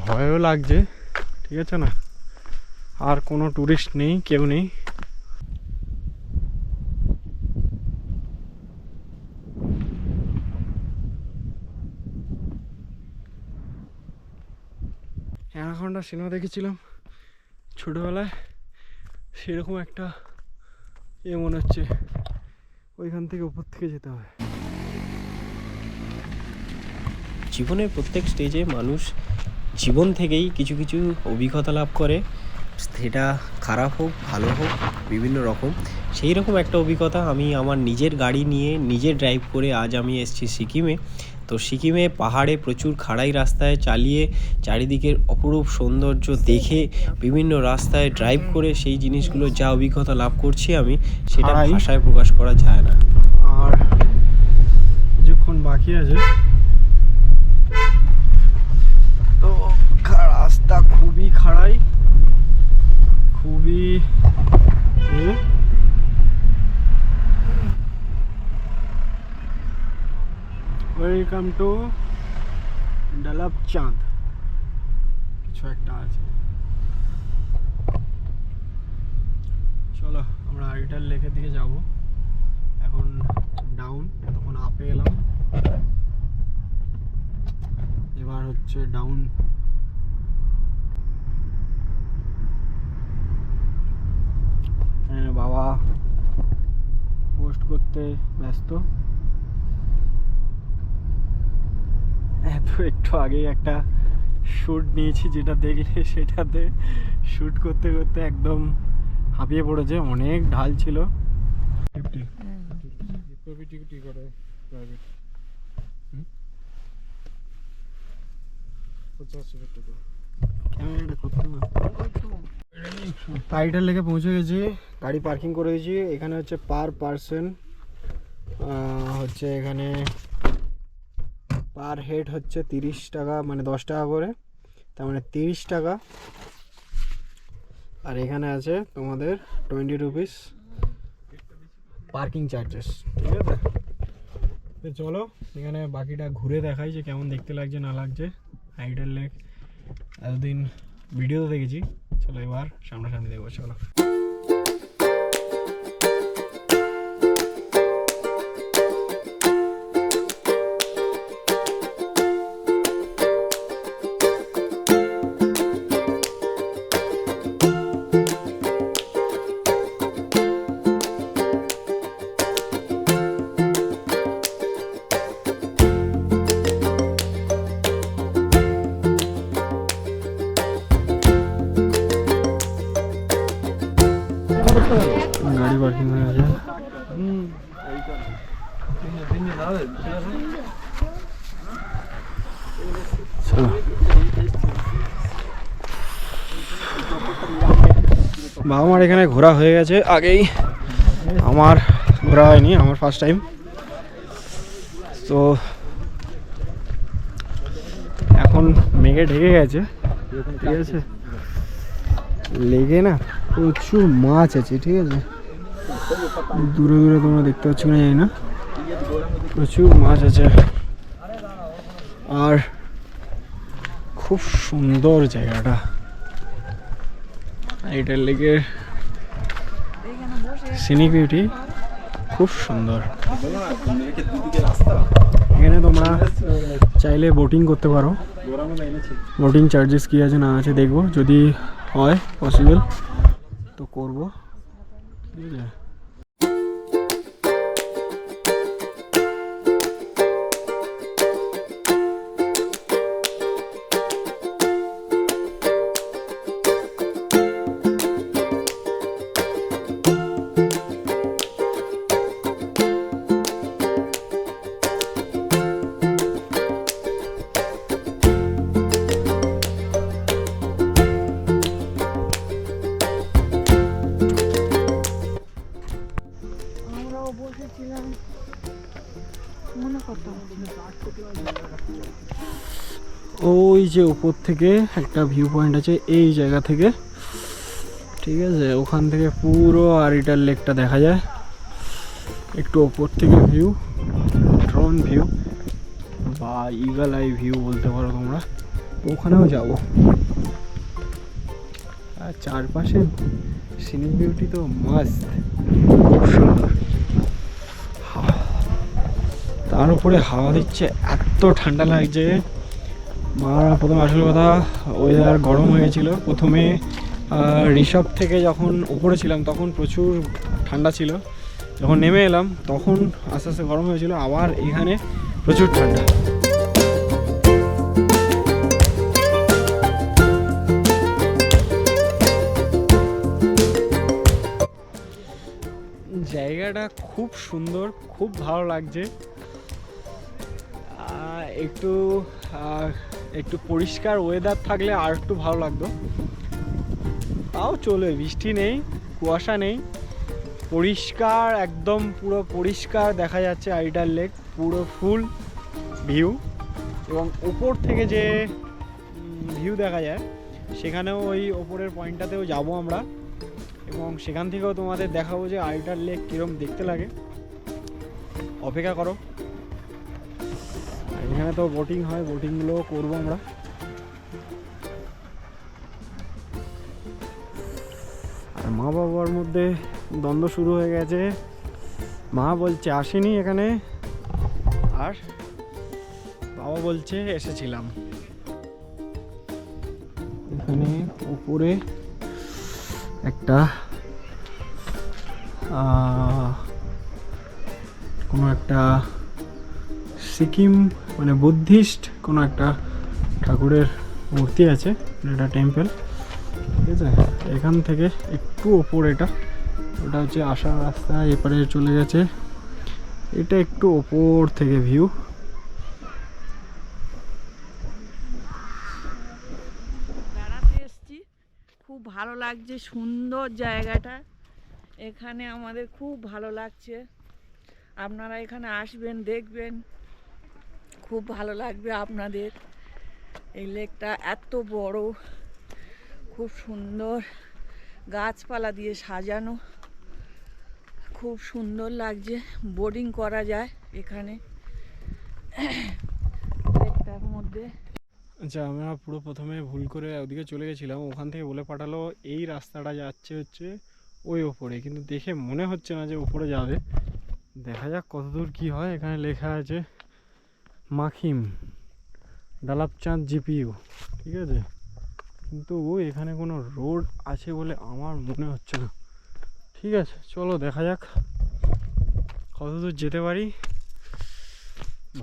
ভয়ও লাগছে, ঠিক আছে না? আর কোনো টুরিস্ট নেই, কেউ নেই। অ্যানাকোন্ডা সিনেমা দেখেছিলাম ছোটোবেলায়, সেরকম একটা মনে হচ্ছে। ওইখান থেকে উপর থেকে যেতে হবে। জীবনের প্রত্যেক স্টেজে মানুষ জীবন থেকেই কিছু কিছু অভিজ্ঞতা লাভ করে, সেটা খারাপ হোক ভালো হোক বিভিন্ন রকম। সেই রকম একটা অভিজ্ঞতা আমি আমার নিজের গাড়ি নিয়ে নিজে ড্রাইভ করে আজ আমি এসেছি সিকিমে। তো সিকিমে পাহাড়ে প্রচুর খাড়াই রাস্তায় চালিয়ে চারিদিকের অপরূপ সৌন্দর্য দেখে বিভিন্ন রাস্তায় ড্রাইভ করে সেই জিনিসগুলো যা অভিজ্ঞতা লাভ করছি আমি, সেটা ভাষায় প্রকাশ করা যায় না। আর কিছুক্ষণ বাকি আছে, তো রাস্তা খুবই খাড়াই, খুবই ওয়েলকাম টু ডালাব চাঁদ কিছু একটা আছে। চলো আমরা আইটার লেকের দিকে যাব। এখন ডাউন, তখন আপে এলাম, এবার হচ্ছে ডাউন। হ্যাঁ, বাবা পোস্ট করতে ব্যস্ত। একটু আগেই একটা শ্যুট নিয়েছি, যেটা দেখলে সেটাতে শ্যুট করতে করতে একদম হাঁপিয়ে পড়েছে, অনেক ঢাল ছিল। টাইটাল লেকে পৌঁছে গেছি, গাড়ি পার্কিং করে দিয়েছি। এখানে হচ্ছে পার পারসন হচ্ছে এখানে পার হেড হচ্ছে 30 টাকা, মানে 10 টাকা করে, তার মানে 30 টাকা। আর এখানে আছে তোমাদের 20 রুপিস পার্কিং চার্জেস, ঠিক আছে? তো চলো এখানে বাকিটা ঘুরে দেখাই যে কেমন দেখতে লাগছে না লাগছে আইডল লেক। এতদিন ভিডিওতে দেখেছি, চলো এবার সামনাসামনি দেখবো। চলো গাড়ি পার্কিং হয়ে গেছে। বাবা মার এখানে ঘোরা হয়ে গেছে আগেই, আমার ঘোরা হয়নি, আমার ফার্স্ট টাইম। তো এখন মেঘে ঢেকে গেছে, ঠিক আছে? লেগে না প্রচুর মাছ আছে, ঠিক আছে? দূরে দূরে তোমরা দেখতে পাচ্ছ না জানি না, প্রচুর মাছ আছে। আর খুব সুন্দর জায়গাটা, এইটার লেগের সিনিক বিউটি খুব সুন্দর। এখানে তোমরা চাইলে বোটিং করতে পারো, বোটিং চার্জেস কী আছে না আছে দেখবো, যদি হয় পসিবল তো করবো, ঠিক আছে? ওই যে উপর থেকে একটা ভিউ পয়েন্ট আছে এই জায়গা থেকে, ঠিক আছে? ওখান থেকে পুরো আরিটার লেকটা দেখা যায়, একটু ওপর থেকে ভিউ, ড্রোন ভিউ বা ইগল আই ভিউ বলতে পারো তোমরা। ওখানেও যাব। আর চারপাশে সিনিক বিউটি তো মাস্ট, খুব সুন্দর। তার উপরে হাওয়া দিচ্ছে, এত ঠান্ডা লাগছে। মারা প্রথমে আসল কথা ওয়েদার গরম হয়েছিল প্রথমে। ঋষভ থেকে যখন উপরে ছিলাম তখন প্রচুর ঠান্ডা ছিল, যখন নেমে এলাম তখন আস্তে আস্তে গরম হয়েছিল, আবার এখানে প্রচুর ঠান্ডা। জায়গাটা খুব সুন্দর, খুব ভালো লাগছে। একটু একটু পরিষ্কার ওয়েদার থাকলে আর একটু ভালো লাগতো, তাও চলে। বৃষ্টি নেই, কুয়াশা নেই, পরিষ্কার, একদম পুরো পরিষ্কার দেখা যাচ্ছে আইডাল লেক, পুরো ফুল ভিউ। এবং ওপর থেকে যে ভিউ দেখা যায় সেখানেও ওই ওপরের পয়েন্টটাতেও যাব আমরা, এবং সেখান থেকেও তোমাদের দেখাবো যে আইডাল লেক কীরকম দেখতে লাগে। অপেক্ষা করো। আর এখানে তো বোটিং হয়, বোটিংগুলো করবো আমরা। আর মা বাবার মধ্যে দ্বন্দ্ব শুরু হয়ে গেছে। মা বলছে আসেনি এখানে, আর বাবা বলছে এসেছিলাম। এখানে উপরে একটা কোনো একটা সিকিম মানে বুদ্ধিস্ট কোনো একটা ঠাকুরের মূর্তি আছে, এটা টেম্পল, ঠিক আছে। এখান থেকে একটু ওপর, এটা ওটা হচ্ছে আসার রাস্তা, এপারে চলে গেছে। এটা একটু ওপর থেকে ভিউ। বেড়াতে এসছি, খুব ভালো লাগছে, সুন্দর জায়গাটা। এখানে আমাদের খুব ভালো লাগছে। আপনারা এখানে আসবেন, দেখবেন, খুব ভালো লাগবে আপনাদের। এই লেকটা এত বড়, খুব সুন্দর, গাছপালা দিয়ে সাজানো, খুব সুন্দর লাগছে। বোটিং করা যায় এখানে লেকটার মধ্যে। আচ্ছা, আমরা পুরো প্রথমে ভুল করে ওদিকে চলে গেছিলাম, ওখান থেকে বলে পাঠালো এই রাস্তাটা যাচ্ছে হচ্ছে ওই ওপরে, কিন্তু দেখে মনে হচ্ছে না যে ওপরে যাবে। দেখা যাক কতদূর কি হয়। এখানে লেখা আছে মাখিম ডালাপচাঁদ জিপিইউ, ঠিক আছে, কিন্তু এখানে কোনো রোড আছে বলে আমার মনে হচ্ছে না। ঠিক আছে, চলো দেখা যাক কতদূর যেতে পারি।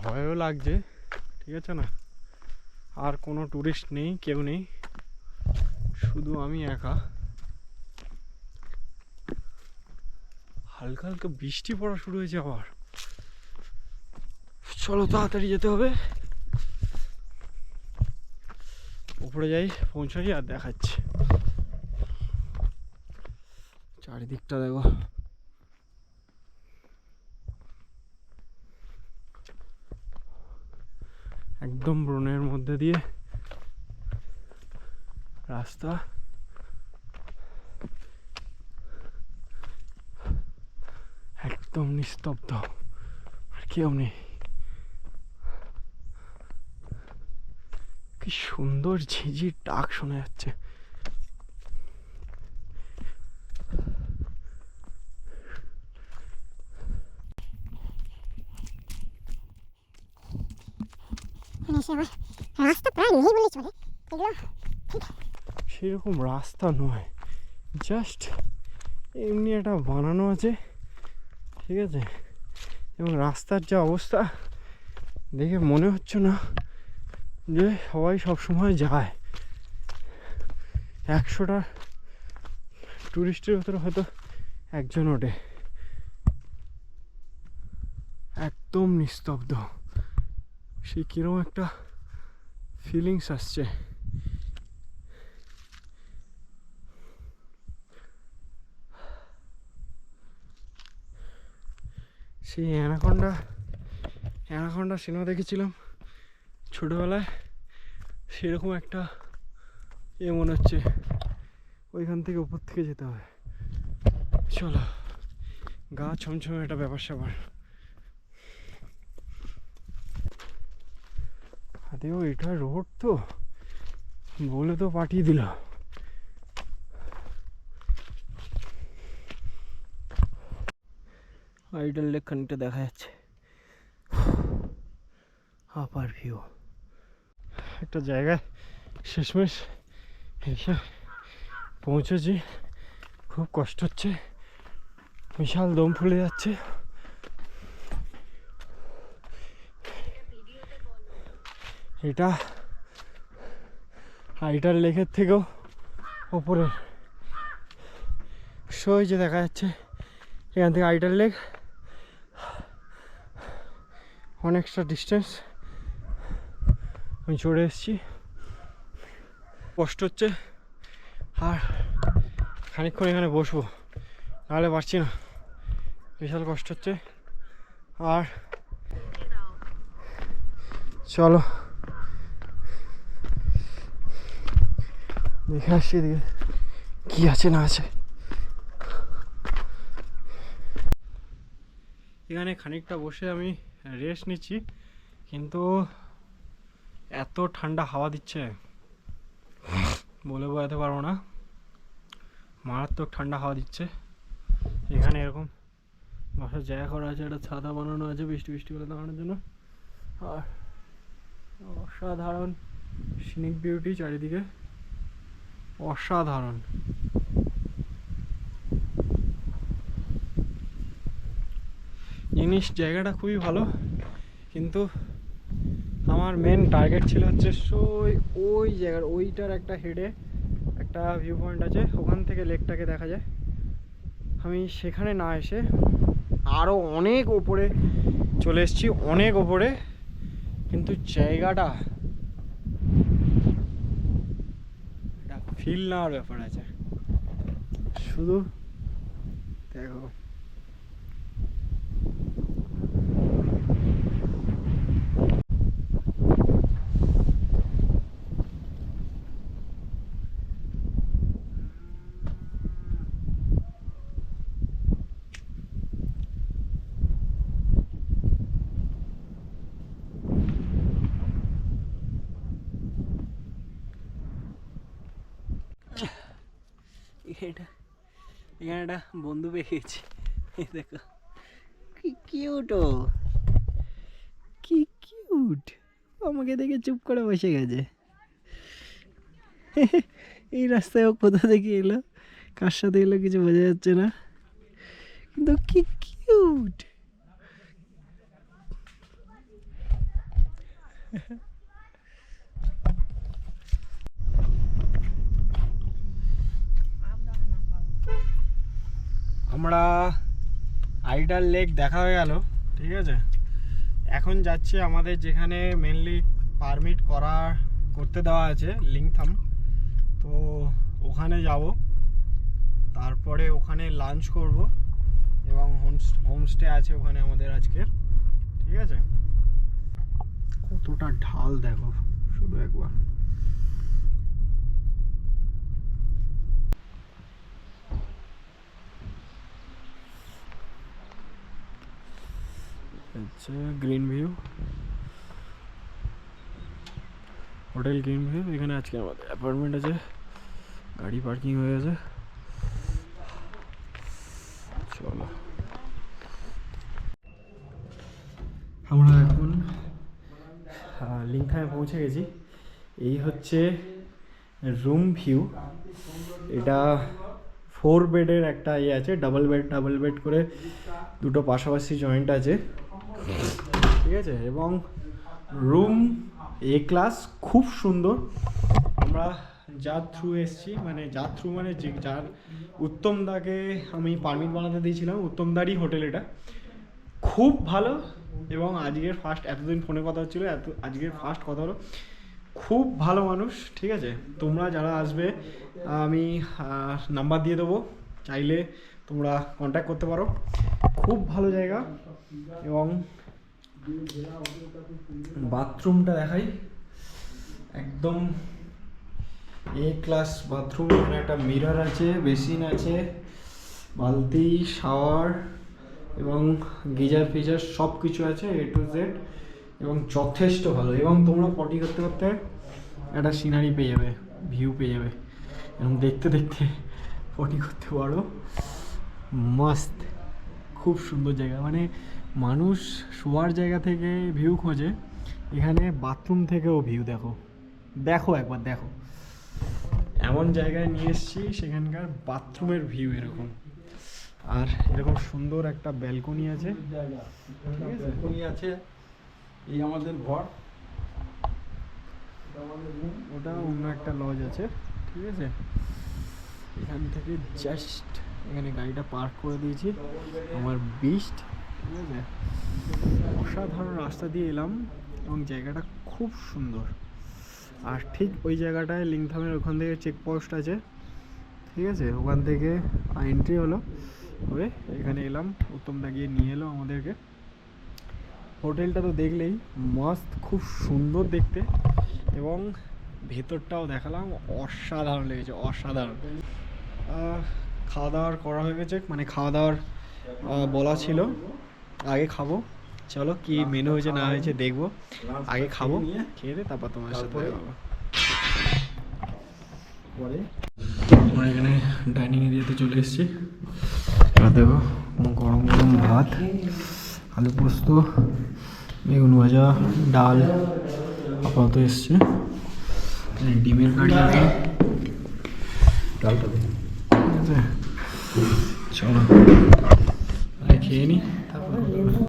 ভয়ও লাগছে, ঠিক আছে না। আর কোনো টুরিস্ট নেই, কেউ নেই, শুধু আমি একা। হালকা হালকা বৃষ্টি পড়া শুরু হয়েছে আবার। চলো তাড়াতাড়ি যেতে হবে, উপরে যাই, পৌঁছাই আর দেখাচ্ছি। চারিদিকটা দেখো, একদম বনের মধ্যে দিয়ে রাস্তা। একদম নিস্তব্ধ, আর কেউ নেই। কি সুন্দর ঝিঝির ডাক শোনা যাচ্ছে। রাস্তা প্রায় নেই বলে চলে, এগুলো সেরকম রাস্তা নয়, জাস্ট এমনি একটা বানানো আছে, ঠিক আছে। এবং রাস্তার যা অবস্থা দেখে মনে হচ্ছে না যে সবাই সবসময় যায়। 100টা টুরিস্টের ভেতরে হয়তো একজন ওঠে। একদম নিস্তব্ধ, সে কিরকম একটা ফিলিংস আসছে। সেই অ্যানাকন্ডা সিনেমা দেখেছিলাম ছোটোবেলায়, সেরকম একটা মনে হচ্ছে। ওইখান থেকে উপর থেকে যেতে হবে। চলো, গা ছমছমে একটা ব্যাপার স্যাপার। আদেও এটা রোড তো, বলে তো পাঠিয়ে দিল। আইডল লেক খানিকটা দেখা যাচ্ছে, আপার ভিউ। একটা জায়গায় শেষমেশ এসে পৌঁছেছি, খুব কষ্ট হচ্ছে, বিশাল দম ফুলে যাচ্ছে। এটা আইডল লেকের থেকেও ওপরে সই যে দেখা যাচ্ছে এখান থেকে আইডল লেক অনেকটা ডিস্টেন্স। আমি চড়ে এসেছি, কষ্ট হচ্ছে, আর খানিকক্ষণ এখানে বসবো, নাহলে পারছি না, বিশাল কষ্ট হচ্ছে। আর চলো দেখে আসছি এদিকে কি আছে না আছে। এখানে খানিকটা বসে আমি রেস্ট নিচ্ছি, কিন্তু এত ঠান্ডা হাওয়া দিচ্ছে বলে বোঝাতে পারবো না, মারাত্মক ঠান্ডা হাওয়া দিচ্ছে। এখানে এরকম বসার জায়গা করা আছে, একটা ছাতা বানানো আছে বৃষ্টি বৃষ্টি করে দাঁড়ানোর জন্য। আর অসাধারণ সিনিক বিউটি চারিদিকে, অসাধারণ। জিনিস জায়গাটা খুবই ভালো, কিন্তু আমার মেন টার্গেট ছিল হচ্ছে ওই জায়গার ওইটার একটা হেডে একটা ভিউ পয়েন্ট আছে, ওখান থেকে লেকটাকে দেখা যায়। আমি সেখানে না এসে আরও অনেক ওপরে চলে এসেছি, অনেক ওপরে, কিন্তু জায়গাটা এটা ফিল নেওয়ার ব্যাপার আছে। শুধু দেখো এখানে একটা বন্ধু পেয়ে গেছি, দেখো কি কিউট, কি কিউট, আমাকে দেখে চুপ করে বসে গেছে। এই রাস্তায় ও কোথা থেকে এলো, কার সাথে এলো কিছু বোঝা যাচ্ছে না, কিন্তু কি কিউট। আমরা আইডল লেক দেখা হয়ে গেল, ঠিক আছে। এখন যাচ্ছি আমাদের যেখানে মেনলি পারমিট করতে দেওয়া আছে লিংথাম, তো ওখানে যাব, তারপরে ওখানে লাঞ্চ করব এবং হোমস্টে আছে ওখানে আমাদের আজকের, ঠিক আছে। কতটা ঢাল দেখো শুধু একবার। আচ্ছা, green view hotel green view, এখানে আজকে আমাদের অ্যাপার্টমেন্ট আছে, গাড়ি পার্কিং হয়ে গেছে। চলো আমরা এখন লিংথামে পৌঁছে গেছি। এই হচ্ছে রুম ভিউ, এটা 4 বেডের একটা ইয়ে আছে, ডাবল বেড করে দুটো পাশাপাশি জয়েন্ট আছে, ঠিক আছে। এবং রুম এ ক্লাস, খুব সুন্দর। আমরা যার থ্রু এসছি, মানে যার উত্তমদাকে আমি পারমিট বানাতে দিয়েছিলাম, উত্তমদারই হোটেল এটা, খুব ভালো। এবং আজকের ফার্স্ট, এতদিন ফোনে কথা হচ্ছিলো, আজকের ফার্স্ট কথা হলো, খুব ভালো মানুষ, ঠিক আছে। তোমরা যারা আসবে আমি নাম্বার দিয়ে দেবো, চাইলে তোমরা কন্ট্যাক্ট করতে পারো। খুব ভালো জায়গা। এবং বাথরুমটা দেখাই, একদম এ ক্লাস বাথরুম। এখানে একটা মিরর আছে, বেসিন আছে, বালতি, শাওয়ার এবং গিজার ফিজার সব কিছু আছে, A to Z, এবং যথেষ্ট ভালো। এবং তোমরা পটি করতে করতে একটা সিনারি পেয়ে যাবে, ভিউ পেয়ে যাবে, এবং দেখতে দেখতে পটি করতে পারো। মস্ত, খুব সুন্দর জায়গা। মানে মানুষ শোয়ার জায়গা থেকে ভিউ খোঁজে, এখানে বাথরুম থেকেও ভিউ দেখো, দেখো একবার দেখো, এমন জায়গায় নিয়ে এসেছি সেখানকার বাথরুমের ভিউ এরকম। আর এরকম সুন্দর একটা ব্যালকনি আছে, ঠিক আছে? ব্যালকনি আছে, এই আমাদের ঘর, ওটা অন্য একটা লজ আছে, ঠিক আছে? এখান থেকে জাস্ট এখানে গাড়িটা পার্ক করে দিয়েছি, আমার বিস্ট, ঠিক আছে? অসাধারণ রাস্তা দিয়ে এলাম এবং জায়গাটা খুব সুন্দর। আর ঠিক ওই জায়গাটায় লিংথামের ওখান থেকে চেকপোস্ট আছে, ঠিক আছে? ওখান থেকে এন্ট্রি হলো, হয়ে এখানে এলাম, উত্তমদা গিয়ে নিয়ে এলো আমাদেরকে। হোটেলটা তো দেখলেই মস্ত, খুব সুন্দর দেখতে, এবং ভেতরটাও দেখালাম, অসাধারণ লেগেছে, অসাধারণ। খাওয়া দাওয়ার করা হয়ে গেছে, মানে খাওয়া দাওয়ার বলা ছিল আগে খাবো। চলো কি মেনু হয়েছে না হয়েছে দেখবো, আগে খাবো, খেয়ে দিয়ে তারপর তোমার সাথে দেখা হবে। পরে আমরা এখানে ডাইনিং এরিয়াতে চলে এসেছি। এবার দেখো গরম গরম ভাত, আলু পোস্ত, বেগুন ভাজা, ডাল আপাতত এসছে, ডিমের কারি আছে, ডালটা দেখুন। ঠিক আছে? চলো খেয়ে নিই, তারপর